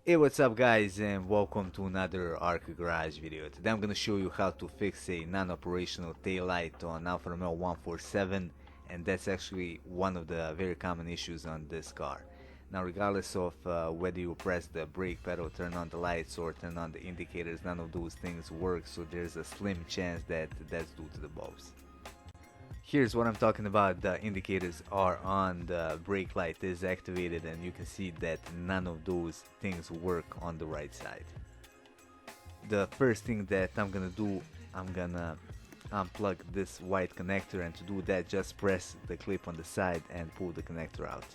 Hey, what's up guys, and welcome to another Arc Garage video. Today I'm gonna show you how to fix a non-operational taillight on Alfa Romeo 147, and that's actually one of the very common issues on this car. Now, regardless of whether you press the brake pedal, turn on the lights, or turn on the indicators, none of those things work, so there's a slim chance that that's due to the bulbs. Here's what I'm talking about. The indicators are on, the brake light is activated, and you can see that none of those things work on the right side. The first thing that I'm gonna do, I'm gonna unplug this white connector, and to do that just press the clip on the side and pull the connector out.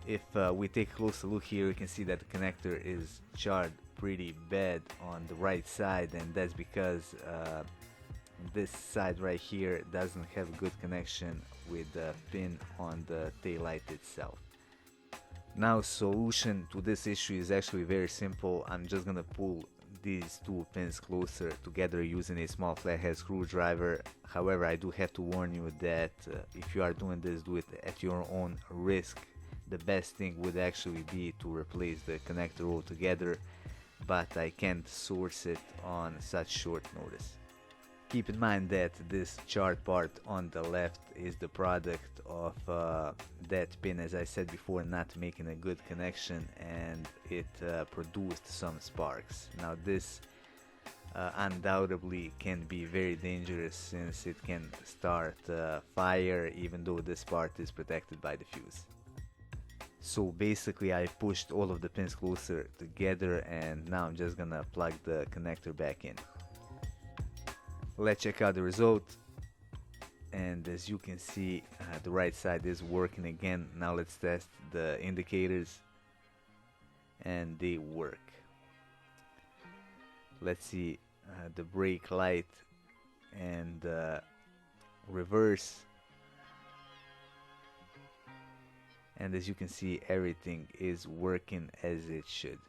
If we take a closer look here, you can see that the connector is charred pretty bad on the right side, and that's because this side right here doesn't have good connection with the pin on the taillight itself. Now, solution to this issue is actually very simple. I'm just gonna pull these two pins closer together using a small flathead screwdriver. However, I do have to warn you that if you are doing this, do it at your own risk. The best thing would actually be to replace the connector altogether, but I can't source it on such short notice. Keep in mind that this charred part on the left is the product of that pin, as I said before, not making a good connection, and it produced some sparks. Now this undoubtedly can be very dangerous, since it can start fire even though this part is protected by the fuse. So basically I pushed all of the pins closer together, and now I'm just gonna plug the connector back in. Let's check out the result, and as you can see, the right side is working again. Now let's test the indicators, and they work. Let's see the brake light and reverse, and as you can see, everything is working as it should.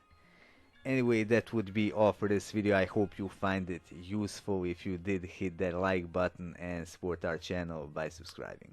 Anyway, that would be all for this video. I hope you find it useful. If you did, hit that like button and support our channel by subscribing.